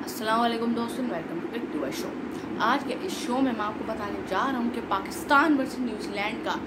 अस्सलाम वालेकुम दोस्तों, वेलकम टू अ शो। आज के इस शो में मैं आपको बताने जा रहा हूँ कि पाकिस्तान वर्सेस न्यूजीलैंड का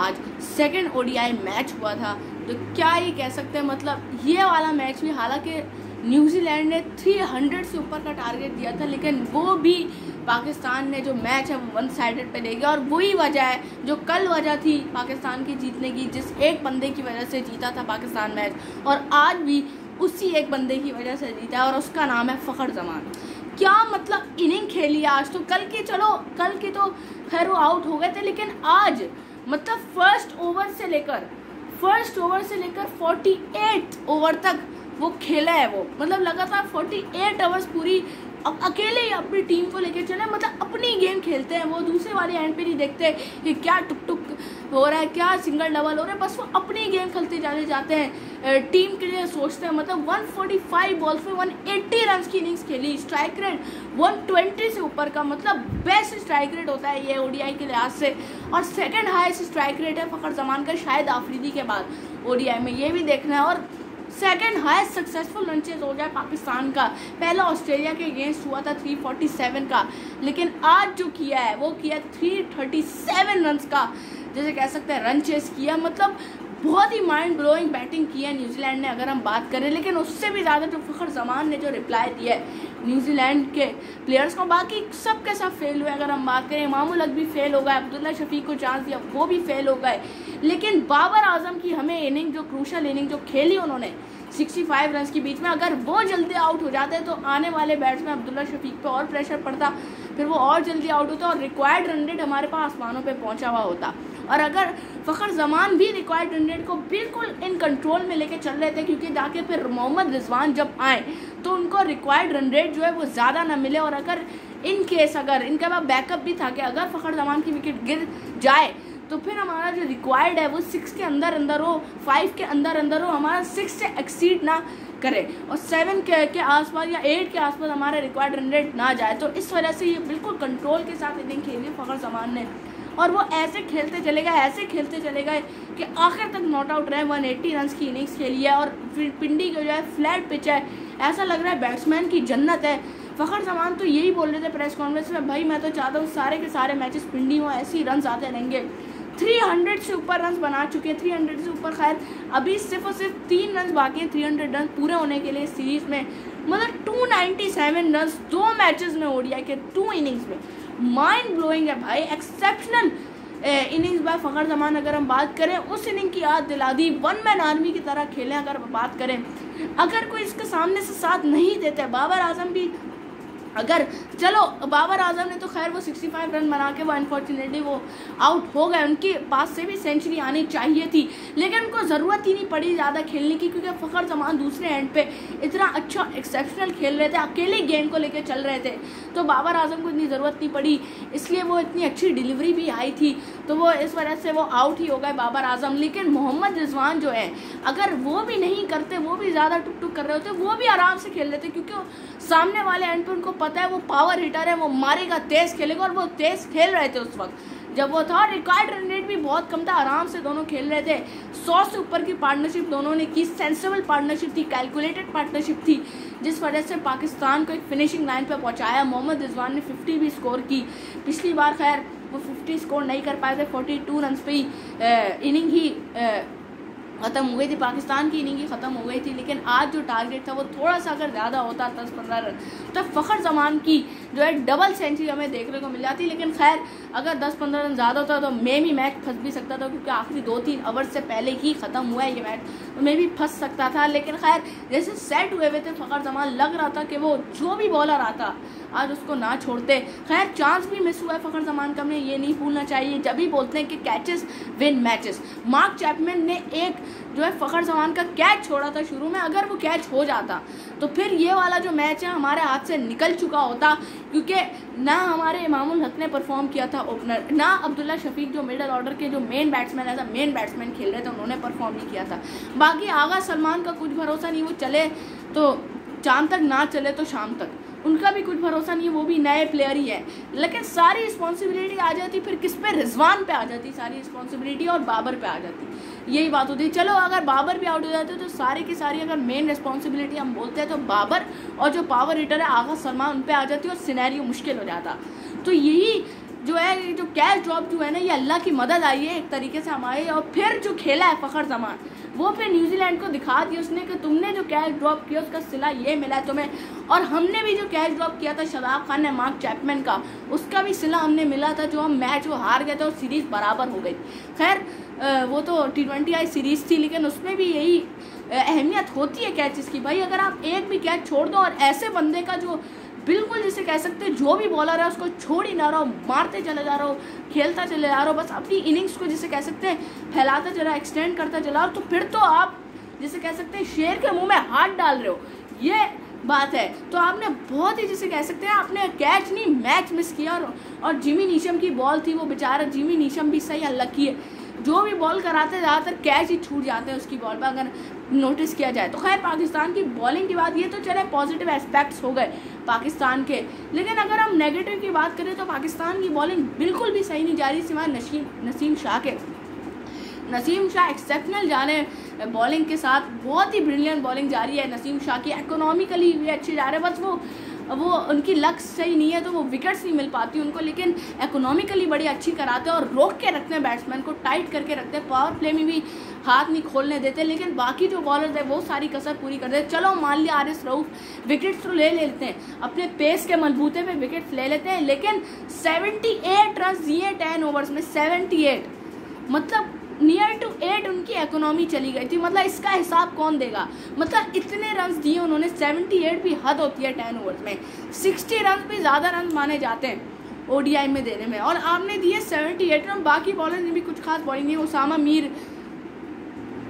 आज सेकंड ओडीआई मैच हुआ था। तो क्या ये कह सकते हैं, मतलब ये वाला मैच भी, हालांकि न्यूजीलैंड ने 300 से ऊपर का टारगेट दिया था, लेकिन वो भी पाकिस्तान ने जो मैच है वो वन साइडेड पे ले गया। और वही वजह है जो कल वजह थी पाकिस्तान की जीतने की, जिस एक बंदे की वजह से जीता था पाकिस्तान मैच, और आज भी उसी एक बंदे की वजह से जीता है, और उसका नाम है फ़खर जमान। क्या मतलब इनिंग खेली आज। तो कल की तो खैर वो आउट हो गए थे, लेकिन आज मतलब फर्स्ट ओवर से लेकर 48 ओवर तक वो खेला है। वो मतलब लगातार 48 ओवर्स पूरी अकेले ही अपनी टीम को लेके चले, मतलब अपनी गेम खेलते हैं। वो दूसरे वाले एंड पे नहीं देखते कि क्या टुक टुक हो रहा है, क्या सिंगल डबल हो रहा है, बस वो अपनी गेम खेलते जाते हैं, टीम के लिए सोचते हैं। मतलब 145 बॉल्स पे 180 रन की इनिंग्स खेली, स्ट्राइक रेट 120 से ऊपर का, मतलब बेस्ट स्ट्राइक रेट होता है ये ओडीआई के लिहाज से, और सेकंड हाईएस्ट स्ट्राइक रेट है फ़खर जमान का, शायद आफरीदी के बाद ओडीआई में, ये भी देखना है। और second highest successful run chase हो गया पाकिस्तान का। पहला ऑस्ट्रेलिया के अगेंस्ट हुआ था 347 का, लेकिन आज जो किया है वो किया 337 रन का, जैसे कह सकते हैं रन चेज किया। मतलब बहुत ही माइंड ब्लोइंग बैटिंग की है न्यूजीलैंड ने अगर हम बात करें, लेकिन उससे भी ज़्यादा जो फ़खर जमान ने जो रिप्लाई दिया है न्यूजीलैंड के प्लेयर्स को, बाकी सब के सब फेल हुए। अगर हम बात करें, इमामुल हक भी फेल हो गए, अब्दुल्ला शफीक को चांस दिया वो भी फेल हो गए, लेकिन बाबर आजम की हमें इनिंग, जो क्रूशल इनिंग जो खेली उन्होंने 65 रन के बीच में, अगर वो जल्दी आउट हो जाते तो आने वाले बैट्समैन अब्दुल्ला शफीक पे और प्रेशर पड़ता, फिर वो और जल्दी आउट होता और रिक्वायर्ड रन रेट हमारे पास आसमानों पे पहुंचा हुआ होता। और अगर फ़खर जमान भी रिक्वायर्ड रन रेट को बिल्कुल इन कंट्रोल में लेके चल रहे थे, क्योंकि जाके फिर मोहम्मद रिजवान जब आए तो उनको रिक्वायर्ड रन रेट जो है वो ज़्यादा ना मिले, और अगर इन केस अगर इनके पास बैकअप भी था कि अगर फ़खर जमान की विकेट गिर जाए तो फिर हमारा जो रिक्वायर्ड है वो 6 के अंदर हो, 5 के अंदर हो, हमारा 6 से एक्सीड ना करे, और 7 के आसपास या 8 के आसपास हमारा रिक्वायर्ड रन रेट ना जाए। तो इस वजह से ये बिल्कुल कंट्रोल के साथ इनिंग खेली फ़खर जमान ने, और वो ऐसे खेलते चले गए कि आखिर तक नॉट आउट रहे। 180 रन की इनिंग्स खेली है, और फिर पिंडी की जो है फ्लैट पिच है, ऐसा लग रहा है बैट्समैन की जन्नत है। फ़खर जमान तो यही बोल रहे थे प्रेस कॉन्फ्रेंस में, भाई मैं तो चाहता हूँ सारे के सारे मैचेस पिंडी में ऐसे ही रन आते रहेंगे। 300 से ऊपर रन बना चुके हैं, 300 से ऊपर। खैर अभी सिर्फ और सिर्फ 3 रन बाकी हैं 300 रन पूरे होने के लिए सीरीज में। मतलब 297 रन 2 मैचेस में ओडीआई के 2 इनिंग्स में, माइंड ब्लोइंग है भाई। Exceptional innings bye Fakhar Zaman. अगर हम बात करें, उस इनिंग की याद दिला दी, वन मैन आर्मी की तरह खेले। अगर बात करें, अगर कोई इसके सामने से साथ नहीं देते, बाबर आजम भी, अगर चलो बाबर आजम ने तो खैर वो 65 रन बना के वो अनफॉर्चुनेटली वो आउट हो गए, उनके पास से भी सेंचुरी आनी चाहिए थी, लेकिन उनको ज़रूरत ही नहीं पड़ी ज़्यादा खेलने की, क्योंकि फ़खर जमान दूसरे एंड पे इतना अच्छा एक्सेप्शनल खेल रहे थे, अकेले गेम को लेकर चल रहे थे, तो बाबर आजम को इतनी ज़रूरत नहीं पड़ी, इसलिए वो इतनी अच्छी डिलीवरी भी आई थी, तो वो इस वजह से वो आउट ही हो गए बाबर आजम। लेकिन मोहम्मद रिजवान जो है, अगर वो भी नहीं करते, वो भी ज़्यादा टुक टुक कर रहे होते, वो भी आराम से खेल लेते, क्योंकि सामने वाले एंड पे उनको पता है वो पावर हिटर है, वो मारेगा, तेज खेलेगा, और वो तेज खेल रहे थे उस वक्त जब वो था। रिकॉर्ड रन रेट भी बहुत कम था, आराम से दोनों खेल रहे थे। 100 से ऊपर की पार्टनरशिप दोनों ने की, सेंसिबल पार्टनरशिप थी, कैलकुलेटेड पार्टनरशिप थी, जिस वजह से पाकिस्तान को एक फिनिशिंग लाइन पे पहुंचाया। मोहम्मद रिजवान ने 50 भी स्कोर की। पिछली बार खैर वो 50 स्कोर नहीं कर पाए थे, 42 रन पे ही इनिंग ही ख़त्म हो गई थी, पाकिस्तान की इनिंग ही ख़त्म हो गई थी। लेकिन आज जो टारगेट था वो थोड़ा सा अगर ज़्यादा होता, 10-15 रन, तो फ़खर जमान की जो है डबल सेंचुरी हमें देखने को मिल जाती। लेकिन खैर अगर 10-15 रन ज़्यादा होता तो मे भी मैच फंस भी सकता था, क्योंकि आखिरी 2-3 ओवर से पहले ही ख़त्म हुआ है ये मैच, तो मे भी फंस सकता था। लेकिन खैर जैसे सेट हुए थे फ़खर जमान, लग रहा था कि वो जो भी बॉलर आता आज उसको ना छोड़ते। खैर चांस भी मिस हुआ है फ़खर जमान का, हमें ये नहीं भूलना चाहिए। जब भी बोलते हैं कि catches win matches, mark Chapman ने एक जो है फ़खर जमान का कैच छोड़ा था शुरू में, अगर वो कैच हो जाता तो फिर ये वाला जो मैच है हमारे हाथ से निकल चुका होता, क्योंकि ना हमारे इमामुल हक ने परफॉर्म किया था ओपनर, ना अब्दुल्ला शफीक जो मिडिल ऑर्डर के जो मेन बैट्समैन है, मेन बैट्समैन खेल रहे थे, उन्होंने परफॉर्म नहीं किया था। बाकी आगा सलमान का कुछ भरोसा नहीं, वो चले तो चांद तक ना चले तो शाम तक, उनका भी कुछ भरोसा नहीं है, वो भी नए प्लेयर ही है। लेकिन सारी रिस्पॉन्सिबिलिटी आ जाती फिर किस पे, रिजवान पे आ जाती सारी रिस्पॉन्सिबिलिटी, और बाबर पे आ जाती, यही बात होती है। चलो अगर बाबर भी आउट हो जाते तो सारी की सारी अगर मेन रिस्पॉन्सिबिलिटी हम बोलते हैं तो बाबर और जो पावर हिटर है आगा सलमान उन पे आ जाती और सिनेरियो मुश्किल हो जाता। तो यही जो है, जो कैच ड्रॉप जो है ना, ये अल्लाह की मदद आई है एक तरीके से हमारे। और फिर जो खेला है फ़खर जमान, वो फिर न्यूजीलैंड को दिखा दिया उसने कि तुमने जो कैच ड्रॉप किया उसका सिला ये मिला है तुम्हें, और हमने भी जो कैच ड्रॉप किया था शादाब खान ने मार्क चैपमैन का, उसका भी सिला हमने मिला था, जो हम मैच वो हार गए थे और सीरीज़ बराबर हो गई। खैर वो तो T20 आई सीरीज़ थी, लेकिन उसमें भी यही अहमियत होती है कैचेस की। भाई अगर आप एक भी कैच छोड़ दो, और ऐसे बंदे का जो बिल्कुल जिसे कह सकते हैं जो भी बॉलर है उसको छोड़ ही ना रहो, मारते चले जा रहे हो, खेलता चले जा रहे हो, बस अपनी इनिंग्स को जिसे कह सकते हैं फैलाता चला, एक्सटेंड करता चला, तो फिर तो आप जिसे कह सकते हैं शेर के मुंह में हाथ डाल रहे हो, ये बात है। तो आपने बहुत ही जिसे कह सकते हैं आपने कैच नहीं मैच मिस किया। और जिमी नीशम की बॉल थी, वो बेचारा जिमी नीशम भी सही अनलकी है, जो भी बॉल कराते ज़्यादातर कैच ही छूट जाते हैं उसकी बॉल पर अगर नोटिस किया जाए तो। खैर पाकिस्तान की बॉलिंग की बात, ये तो चले पॉजिटिव एस्पेक्ट्स हो गए पाकिस्तान के, लेकिन अगर हम नेगेटिव की बात करें तो पाकिस्तान की बॉलिंग बिल्कुल भी सही नहीं जा रही, सिवाय नसीम शाह के। नसीम शाह एक्सेप्शनल जा रहे हैं बॉलिंग के साथ, बहुत ही ब्रिलियंट बॉलिंग जा रही है नसीम शाह की, इकोनॉमिकली भी अच्छे जा रहे हैं, बस वो उनकी लक सही नहीं है तो वो विकेट्स नहीं मिल पाती उनको, लेकिन इकोनॉमिकली बड़ी अच्छी कराते हैं और रोक के रखते हैं बैट्समैन को, टाइट करके रखते हैं, पावर प्ले में भी हाथ नहीं खोलने देते। लेकिन बाकी जो बॉलर्स है वो सारी कसर पूरी कर देते। चलो मान लिया आरिस रऊफ विकेट्स तो ले लेते हैं, अपने पेस के मजबूते पे विकेट्स ले लेते हैं, लेकिन 78 रन दिए 10 ओवर्स में, 78 मतलब नियर टू 8 उनकी इकोनॉमी चली गई थी। मतलब इसका हिसाब कौन देगा, मतलब इतने रन दिए उन्होंने, 78 भी हद होती है 10 ओवर्स में, 60 रन भी ज़्यादा रन माने जाते हैं ODI में देने में, और आपने दिए 78 रन। बाकी बॉलर ने भी कुछ खास बॉलिंग नहीं, उसामा मीर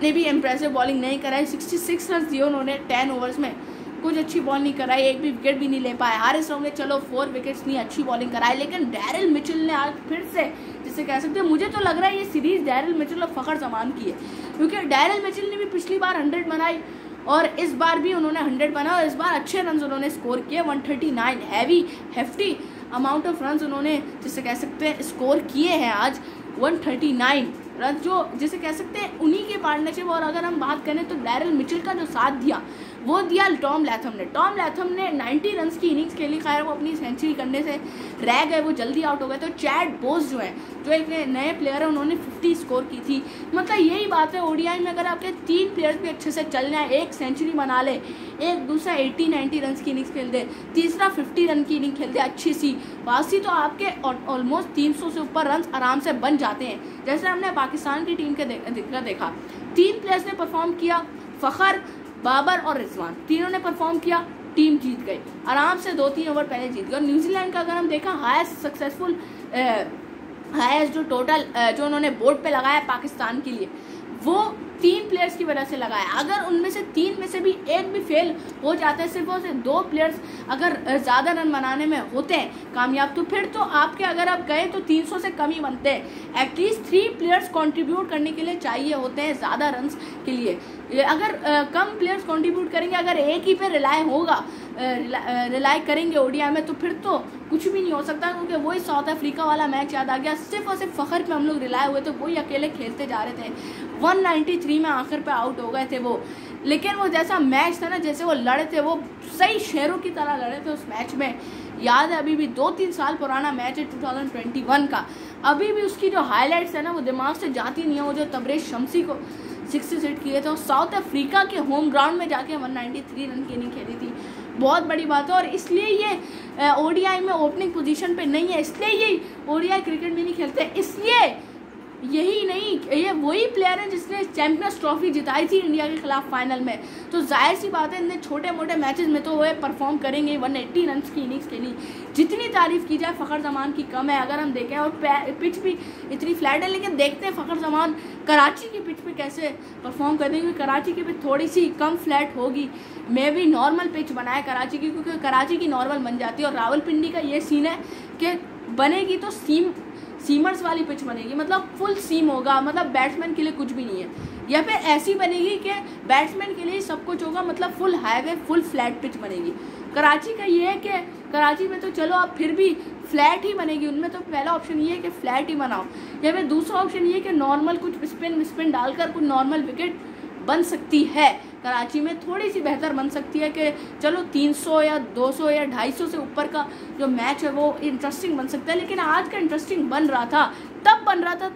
ने भी इम्प्रेसिव बॉलिंग नहीं कराई, 66 रन दिए उन्होंने 10 ओवर्स में, कुछ अच्छी बॉल नहीं कराई, एक भी विकेट भी नहीं ले पाए। हारिस राव ने चलो 4 विकेट्स नहीं अच्छी बॉलिंग कराई, लेकिन डैरिल मिचेल ने आज फिर से जिसे कह सकते हैं, मुझे तो लग रहा है ये सीरीज़ डैरिल मिचेल और फ़खर जमान की है, क्योंकि डैरिल मिचेल ने भी पिछली बार 100 बनाई और इस बार भी उन्होंने 100 बनाया, और इस बार अच्छे रन उन्होंने स्कोर किए, 139 हेफ्टी अमाउंट ऑफ रन उन्होंने जिसे कह सकते हैं स्कोर किए हैं आज, 139 रन, जो जिसे कह सकते हैं उन्हीं के पार्टनरशिप। और अगर हम बात करें तो डैरिल मिचेल का जो साथ दिया वो दिया टॉम लैथम ने 90 रन की इनिंग्स खेली। खैर वो अपनी सेंचुरी करने से रह गए, वो जल्दी आउट हो गए। तो चैड बोस जो है, जो एक नए प्लेयर है, उन्होंने 50 स्कोर की थी। मतलब यही बात है ODI में, अगर आपके 3 प्लेयर्स भी अच्छे से चल जाए, एक सेंचुरी बना ले, एक दूसरा 80-90 रन की इनिंग्स खेल दे, तीसरा 50 रन की इनिंग खेल दे अच्छी सी वासी, तो आपके ऑलमोस्ट 300 से ऊपर रन आराम से बन जाते हैं। जैसे हमने पाकिस्तान की टीम के देखा 3 प्लेयर्स ने परफॉर्म किया, फ़खर, बाबर और रिजवान, तीनों ने परफॉर्म किया, टीम जीत गई आराम से, 2-3 ओवर पहले जीत गए। और न्यूजीलैंड का अगर हम देखा हाईएस्ट जो टोटल जो उन्होंने बोर्ड पे लगाया पाकिस्तान के लिए, वो 3 प्लेयर्स की वजह से लगाया। अगर उनमें से 3 में से भी एक भी फेल हो जाता है, सिर्फ और सिर्फ 2 प्लेयर्स अगर ज़्यादा रन बनाने में होते हैं कामयाब, तो फिर तो आपके अगर आप गए तो 300 से कम ही बनते हैं। एटलीस्ट 3 प्लेयर्स कंट्रीब्यूट करने के लिए चाहिए होते हैं ज़्यादा रन के लिए। अगर कम प्लेयर्स कंट्रीब्यूट करेंगे, अगर एक ही पे रिलाई करेंगे ODI में, तो फिर तो कुछ भी नहीं हो सकता, क्योंकि वही साउथ अफ्रीका वाला मैच याद आ गया। सिर्फ और सिर्फ फ़खर पे हम लोग रिलाय हुए थे, वही अकेले खेलते जा रहे थे, 193 में आखिर पे आउट हो गए थे वो। लेकिन वो जैसा मैच था ना, जैसे वो लड़े थे, वो सही शेरों की तरह लड़े थे उस मैच में। याद है, अभी भी 2-3 साल पुराना मैच है 2021 का, अभी भी उसकी जो हाईलाइट्स है ना वो दिमाग से जाती नहीं है। वो जो तबरेज शमसी को 60 हिट किए थे, और साउथ अफ्रीका के होम ग्राउंड में जाके 193 रन की इनिंग खेली थी, बहुत बड़ी बात है। और इसलिए ये ODI में ओपनिंग पोजीशन पे नहीं है, इसलिए ये ODI क्रिकेट में नहीं खेलते। इसलिए यही नहीं, ये वही प्लेयर है जिसने चैंपियंस ट्रॉफी जिताई थी इंडिया के खिलाफ फाइनल में, तो जाहिर सी बात है इतने छोटे मोटे मैचेस में तो वो परफॉर्म करेंगे। 180 रन की इनिंग्स खेली, जितनी तारीफ की जाए फ़खर जमान की कम है अगर हम देखें। और पिच भी इतनी फ्लैट है, लेकिन देखते हैं फ़खर जमान कराची की पिच पे कैसे परफॉर्म कर देंगे। कराची की पिच थोड़ी सी कम फ्लैट होगी, मे भी नॉर्मल पिच बनाए कराची की, क्योंकि कराची की नॉर्मल बन जाती है। और रावलपिंडी का ये सीन है कि बनेगी तो सीमर्स वाली पिच बनेगी, मतलब फुल सीम होगा, मतलब बैट्समैन के लिए कुछ भी नहीं है। या फिर ऐसी बनेगी कि बैट्समैन के लिए सब कुछ होगा, मतलब full highway full flat pitch बनेगी। कराची का ये है कि कराची में तो चलो अब फिर भी फ्लैट ही बनेगी, उनमें तो पहला ऑप्शन ये है कि फ्लैट ही बनाओ, या फिर दूसरा ऑप्शन ये है कि नॉर्मल कुछ स्पिन डालकर कुछ नॉर्मल विकेट बन सकती है। कराची में थोड़ी सी बेहतर बन सकती है कि चलो 300 या 200 या 250 से ऊपर का जो मैच है वो इंटरेस्टिंग बन सकता है। लेकिन आज का इंटरेस्टिंग बन रहा था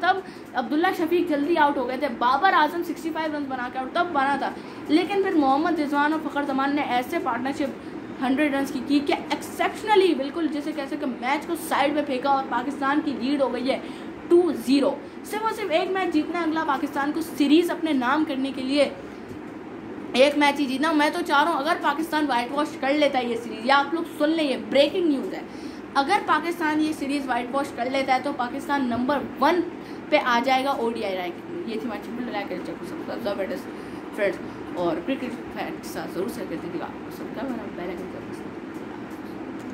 तब अब्दुल्ला शफीक जल्दी आउट हो गए थे, बाबर आजम 65 रन बना के आउट तब बना था। लेकिन फिर मोहम्मद रिजवान और फ़खर जमान ने ऐसे पार्टनरशिप 100 रन की कि एक्सेप्शनली बिल्कुल जैसे कैसे कि मैच को साइड में फेंका और पाकिस्तान की लीड हो गई है 2-0। सिर्फ और सिर्फ एक मैच जीतना, अगला पाकिस्तान को सीरीज़ अपने नाम करने के लिए एक मैच ही जीतना। मैं तो चाह रहा हूँ अगर पाकिस्तान वाइट वॉश कर लेता है ये सीरीज़, या आप लोग सुन लें ये ब्रेकिंग न्यूज़ है, अगर पाकिस्तान ये सीरीज़ वाइट वॉश कर लेता है तो पाकिस्तान नंबर 1 पे आ जाएगा ODI रैंकिंग। ये थी हमारी चिपल लाइक फ्रेंड्स, और क्रिकेट फैंस के साथ जरूर शेयर कर दीजिएगा।